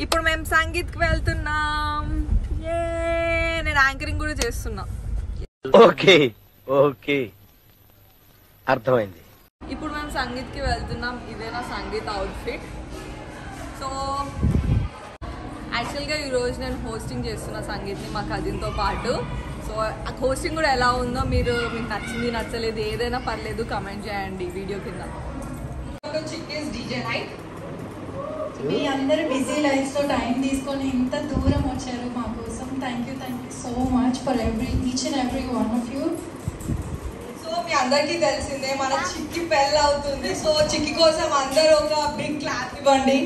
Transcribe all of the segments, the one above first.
ఇప్పుడు మేము సంగీత్కి వెళ్తున్నాం. నేను యాంకరింగ్ కూడా చేస్తున్నా. ఓకే ఓకే అర్థమైంది. ఇప్పుడు మేము సంగీత్కి వెళ్తున్నాం. ఇదే నా సంగీత్ అవుట్ఫిట్. సో యాక్చువల్గా ఈరోజు నేను హోస్టింగ్ చేస్తున్నా సంగీత్ని మా కజిన్తో పాటు. సో ఆ హోస్టింగ్ కూడా ఎలా ఉందో మీకు నచ్చింది నచ్చలేదు ఏదైనా పర్లేదు కమెంట్ చేయండి వీడియో కింద. మీ అందరు బిజీ లైఫ్లో టైం తీసుకొని ఇంత దూరం వచ్చారు మా కోసం. Thank you so much for each and every one of you. So మీ అందరికీ తెలిసిందే మన చిక్కి పెళ్ళి అవుతుంది. సో చిక్కి కోసం అందరూ ఒక బిగ్ క్లాప్ ఇవ్వండి.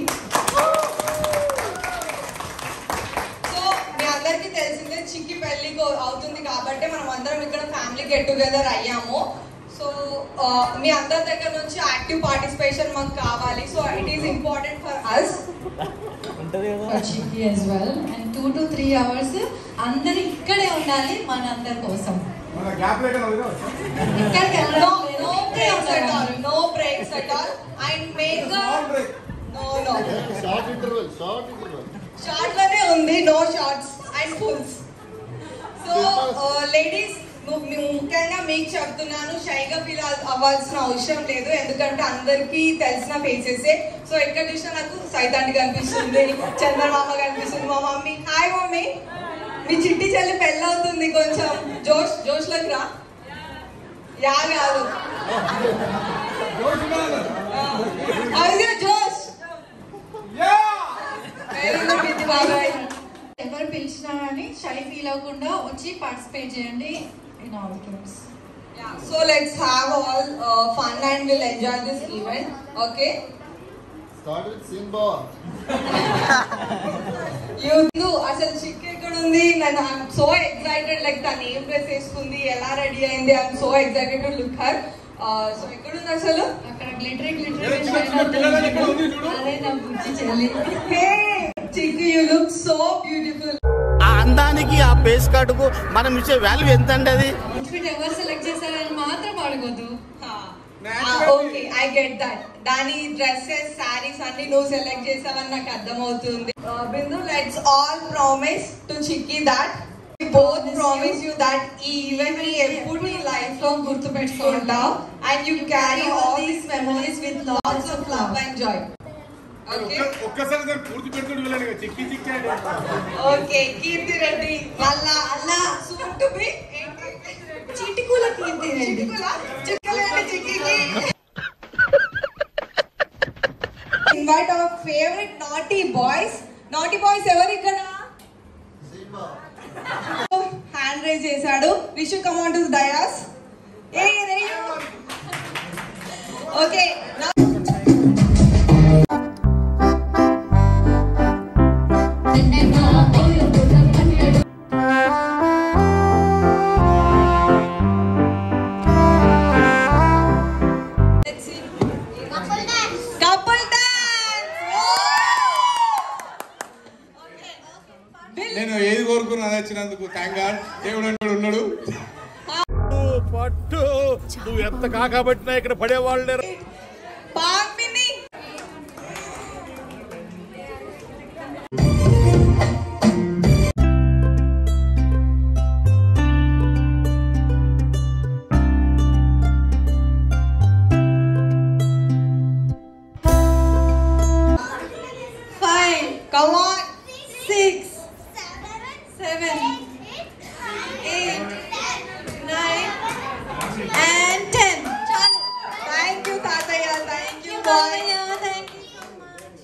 సో మీ అందరికీ తెలిసిందే చిక్కి పెళ్ళి అవుతుంది కాబట్టి మనం అందరం ఇక్కడ ఫ్యామిలీ గెట్ టుగెదర్ అయ్యాము. సో మీ అందరి దగ్గర నుంచి యాక్టివ్ పార్టిసిపేషన్ మాకు కావాలి. So it is important for us for Chikki as well. and 2 to 3 hours అందరు ఇక్కడే ఉండాలి మన అందరి కోసం. No breaks at all. And make short loనే ఉంది, no shots and fulls. So ladies ముఖ్యంగా మీకు చెప్తున్నాను, షైగా ఫీల్ అవ్వాల్సిన అవసరం లేదు. ఎందుకంటే అందరికీ తెలిసిన ఫేసెసే. సో ఎక్కడ చూసినా నాకు సైతాన్ని కనిపిస్తుంది, చంద్రమామ కనిపిస్తుంది, మా మమ్మీ. హాయ్ మమ్మీ, మీ చిట్టి చెల్లి పెళ్ళి అవుతుంది, కొంచెం జోష్లోకి రా. యా కాదు జోష్. ఎవరు పిలిచినా కానీ షై ఫీల్ అవ్వకుండా వచ్చి పార్టిసిపేట్ చేయండి in all games. Yeah, so let's have all fun and we'll enjoy this event. Okay, start with Simba. you asal chikke ekkada undi. I'm so excited, like tanu em dress eskundi, ela ready ayindi. I'm so excited to look her. So ekkada undi asalu అక్కడ glitter అదే నా బుజ్జి చెల్లి. Hey Chikki, you look so beautiful. ఆ అందానికి ఆ face కార్డుకు మనం ఇచ్చే వాల్యూ ఎంత అండి? అది అవుట్ఫిట్ ఎవరు సెలెక్ట్ చేశారని మాత్రం అడగొద్దు. Okay, I get that. దాని డ్రెస్సెస్ సారీస్ అన్ని నువ్వు సెలెక్ట్ చేసావని నాకు అర్థమవుతుంది. బిందు, let's all promise to chikki that we both promise you that ఈ ఈవెంట్ ని ఎప్పుడు నీ లైఫ్ లో గుర్తు పెట్టుకుంటావు and you carry all these memories with lots of love and joy. ఒక్కసారి పూర్తి పెట్టుకుని వెళ్ళండి. చిక్కి చిక్కి ఓకే, కీర్తి రెడ్డి మళ్ళా అల్లా సూన్ టు బి చిటికుల కీర్తి రెడ్డి. చిక్కలేండి చిక్కికి. Invite our favourite naughty boys. Naughty boys ఎవరు ఇక్కడ? హ్యాండ్ రైజ్ చేశాడు. Vishu come on to dais. Okay, నేను ఏది కోరుకున్నా అది వచ్చినందుకు థ్యాంక్ గాడ్. దేవుడు ఉన్నాడు. పట్టు నువ్వు ఎంత కాకబట్టినా ఇక్కడ పడేవాళ్ళు. come on. 6 7 8 9 and 10. Chalu. Thank you Tataya. Thank you boy. Thank you so much.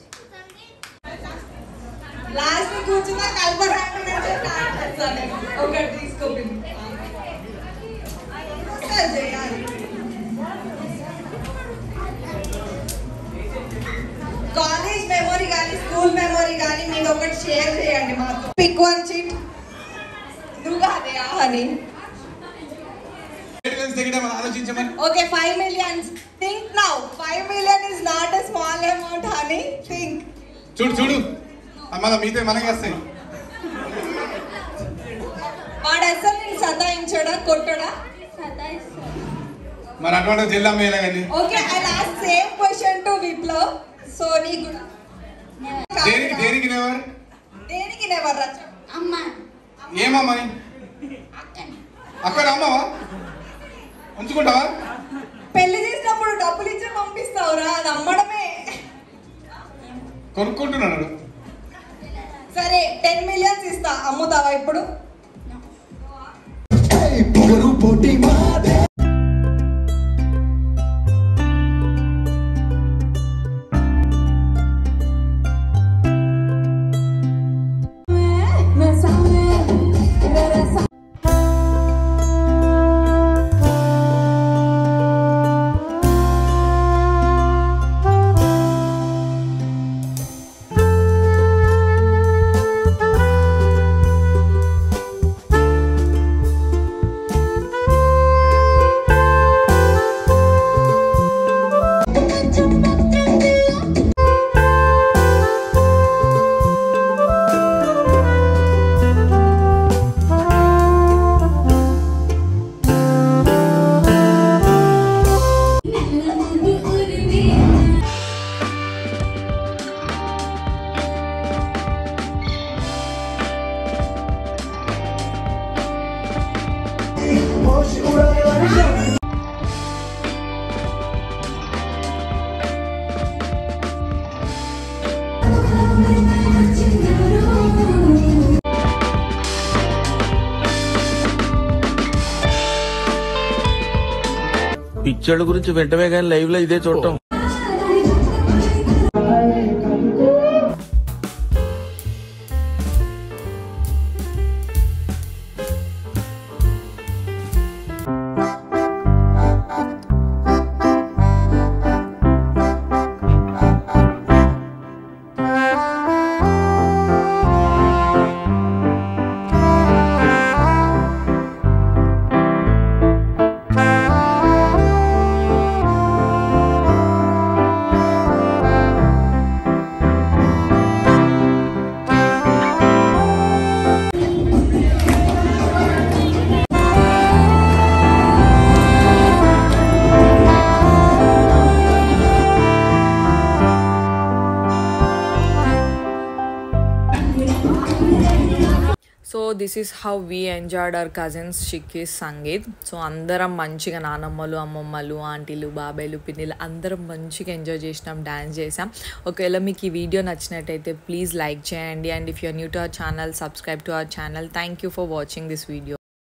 Last में కూర్చున్నా కల్పరాంటి నుంచి స్టార్ట్ చేస్తాను. ఒకటి తీసుకోండి. చేయాలి. కాలేజ్ మెమరీ కానీ స్కూల్ మెమరీ కానీ మీరు ఒకటి షేర్ చేయండి మాతో. Pick one cheat. నువ్వు కాదే అని. Okay, 5 million. Think now. 5 million is not a small amount, honey. Think. చూడు అమ్మ మీతో మనకి వస్తాయి. వాడు అసలు నేను సతాయించడా కొట్టడా? మరి అటువంటి జిల్లా మేళ కానీ. Okay, I last same question to Viplav. So నీకు దేనికి నెవర్ ఎవర్రా అమ్మ ఏమమ్మని అక్కడ అమ్మవా ఉంచుకుంటావా? పెళ్లి చేసినప్పుడు డబ్బులు ఇచ్చి పంపిస్తావురా, అది అమ్మడమే. కొనుక్కుంటున్నాడు. సరే 10 millions ఇస్తా, అమ్ముతావా ఇప్పుడు? పిక్చర్ల గురించి వెంటనే కానీ లైవ్ లో ఇదే చూడటం. So this is how we enjoyed our cousins షిక్కీస్ సంగీత్. సో అందరం మంచిగా నానమ్మలు, అమ్మమ్మలు, ఆంటీలు, బాబాయ్లు, పిన్నిలు అందరం మంచిగా ఎంజాయ్ చేసినాం, డ్యాన్స్ చేసాం. ఒకవేళ మీకు ఈ వీడియో నచ్చినట్టయితే ప్లీజ్ లైక్ చేయండి. And if you're new to our channel, subscribe to our channel. Thank you for watching this video.